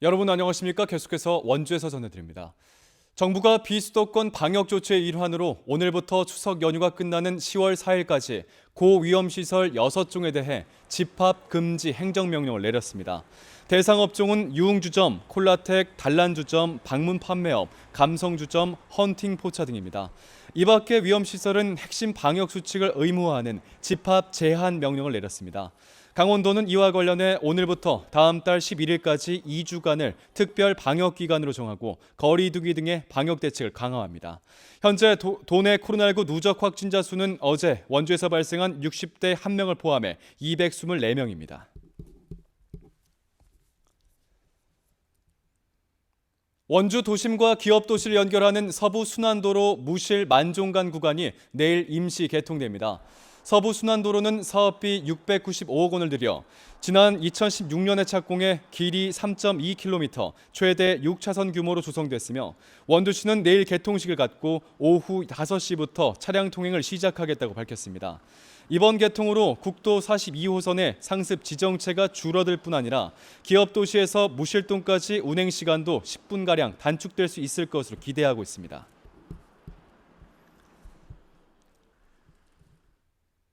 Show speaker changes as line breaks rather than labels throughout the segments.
여러분 안녕하십니까? 계속해서 원주에서 전해드립니다. 정부가 비수도권 방역 조치의 일환으로 오늘부터 추석 연휴가 끝나는 10월 4일까지 고위험시설 6종에 대해 집합 금지 행정명령을 내렸습니다. 대상 업종은 유흥주점, 콜라텍, 단란주점, 방문 판매업, 감성주점, 헌팅 포차 등입니다. 이 밖에 위험시설은 핵심 방역 수칙을 의무화하는 집합 제한 명령을 내렸습니다. 강원도는 이와 관련해 오늘부터 다음 달 11일까지 2주간을 특별 방역기간으로 정하고 거리 두기 등의 방역 대책을 강화합니다. 현재 도내 코로나19 누적 확진자 수는 어제 원주에서 발생한 60대 1명을 포함해 224명입니다. 원주 도심과 기업 도시를 연결하는 서부 순환도로 무실 만종간 구간이 내일 임시 개통됩니다. 서부 순환도로는 사업비 695억 원을 들여 지난 2016년에 착공해 길이 3.2km, 최대 6차선 규모로 조성됐으며 원주시는 내일 개통식을 갖고 오후 5시부터 차량 통행을 시작하겠다고 밝혔습니다. 이번 개통으로 국도 42호선의 상습 지정체가 줄어들 뿐 아니라 기업 도시에서 무실동까지 운행 시간도 10분가량 단축될 수 있을 것으로 기대하고 있습니다.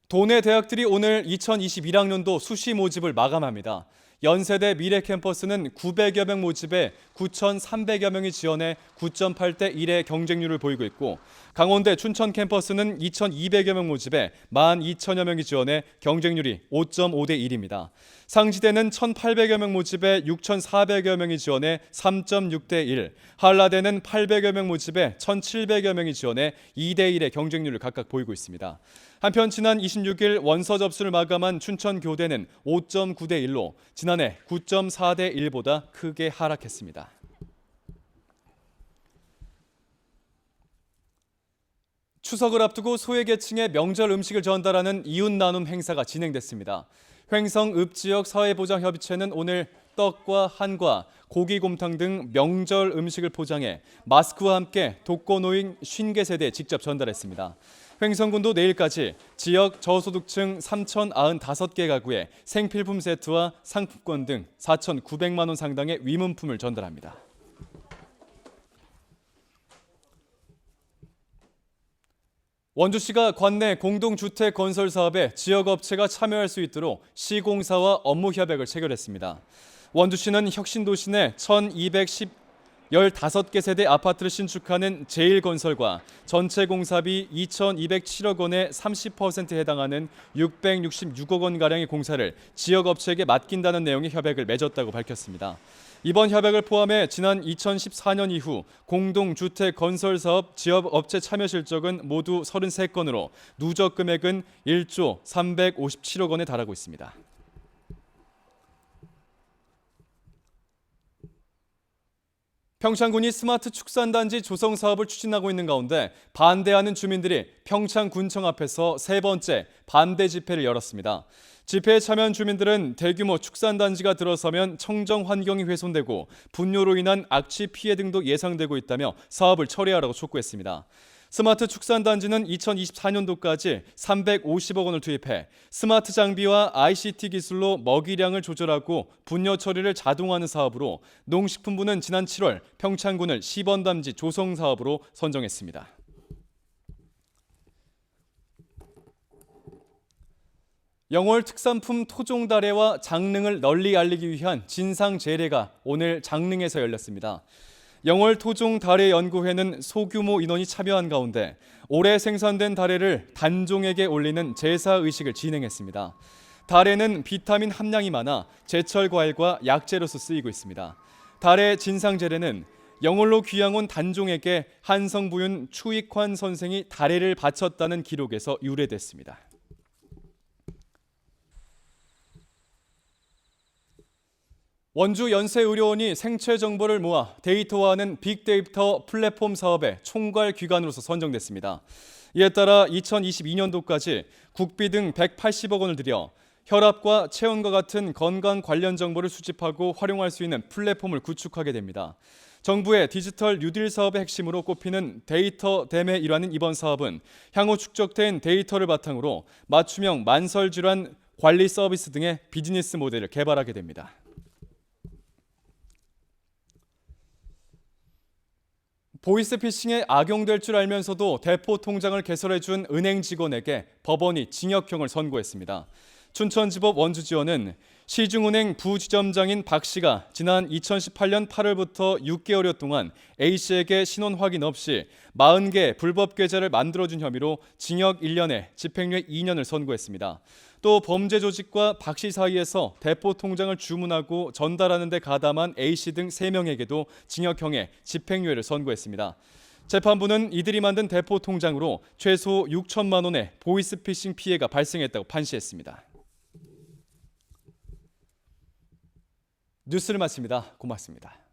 도내 대학들이 오늘 2021학년도 수시 모집을 마감합니다. 연세대 미래캠퍼스는 900여 명 모집에 9,300여 명이 지원해 9.8대 1의 경쟁률을 보이고 있고 강원대 춘천 캠퍼스는 2,200여 명 모집에 12,000여 명이 지원해 경쟁률이 5.5대 1입니다. 상지대는 1,800여 명 모집에 6,400여 명이 지원해 3.6대 1, 한라대는 800여 명 모집에 1,700여 명이 지원해 2대 1의 경쟁률을 각각 보이고 있습니다. 한편 지난 26일 원서 접수를 마감한 춘천교대는 5.9대 1로 지난해 9.4대 1보다 크게 하락했습니다. 추석을 앞두고 소외계층의 명절 음식을 전달하는 이웃 나눔 행사가 진행됐습니다. 횡성 읍지역 사회보장협의체는 오늘 떡과 한과, 고기곰탕 등 명절 음식을 포장해 마스크와 함께 독거노인 50개 세대에 직접 전달했습니다. 횡성군도 내일까지 지역 저소득층 3,095개 가구에 생필품 세트와 상품권 등 4,900만 원 상당의 위문품을 전달합니다. 원주시가 관내 공동주택 건설 사업에 지역업체가 참여할 수 있도록 시공사와 업무 협약을 체결했습니다. 원주시는 혁신도시 내 1,215개 세대 아파트를 신축하는 제1건설과 전체 공사비 2,207억 원의 30%에 해당하는 666억 원가량의 공사를 지역업체에게 맡긴다는 내용의 협약을 맺었다고 밝혔습니다. 이번 협약을 포함해 지난 2014년 이후 공동주택 건설 사업 지역업체 참여 실적은 모두 33건으로 누적 금액은 1조 357억 원에 달하고 있습니다. 평창군이 스마트 축산단지 조성 사업을 추진하고 있는 가운데 반대하는 주민들이 평창군청 앞에서 세 번째 반대 집회를 열었습니다. 집회에 참여한 주민들은 대규모 축산단지가 들어서면 청정 환경이 훼손되고 분뇨로 인한 악취 피해 등도 예상되고 있다며 사업을 처리하라고 촉구했습니다. 스마트 축산단지는 2024년도까지 350억 원을 투입해 스마트 장비와 ICT 기술로 먹이량을 조절하고 분뇨 처리를 자동화하는 사업으로 농식품부는 지난 7월 평창군을 시범단지 조성 사업으로 선정했습니다. 영월 특산품 토종다래와 장릉을 널리 알리기 위한 진상제례가 오늘 장릉에서 열렸습니다. 영월 토종다래연구회는 소규모 인원이 참여한 가운데 올해 생산된 다래를 단종에게 올리는 제사의식을 진행했습니다. 다래는 비타민 함량이 많아 제철 과일과 약재로서 쓰이고 있습니다. 다래 진상제례는 영월로 귀양 온 단종에게 한성부윤 추익환 선생이 다래를 바쳤다는 기록에서 유래됐습니다. 원주 연세의료원이 생체 정보를 모아 데이터화하는 빅데이터 플랫폼 사업의 총괄 기관으로서 선정됐습니다. 이에 따라 2022년도까지 국비 등 180억 원을 들여 혈압과 체온과 같은 건강 관련 정보를 수집하고 활용할 수 있는 플랫폼을 구축하게 됩니다. 정부의 디지털 뉴딜 사업의 핵심으로 꼽히는 데이터 댐의 일환인 이번 사업은 향후 축적된 데이터를 바탕으로 맞춤형 만설 질환 관리 서비스 등의 비즈니스 모델을 개발하게 됩니다. 보이스피싱에 악용될 줄 알면서도 대포 통장을 개설해준 은행 직원에게 법원이 징역형을 선고했습니다. 춘천지법 원주지원은 시중은행 부지점장인 박 씨가 지난 2018년 8월부터 6개월여 동안 A 씨에게 신원 확인 없이 40개 불법 계좌를 만들어준 혐의로 징역 1년에 집행유예 2년을 선고했습니다. 또 범죄 조직과 박 씨 사이에서 대포 통장을 주문하고 전달하는 데 가담한 A 씨 등 3명에게도 징역형에 집행유예를 선고했습니다. 재판부는 이들이 만든 대포 통장으로 최소 6천만 원의 보이스피싱 피해가 발생했다고 판시했습니다. 뉴스를 마칩니다. 고맙습니다.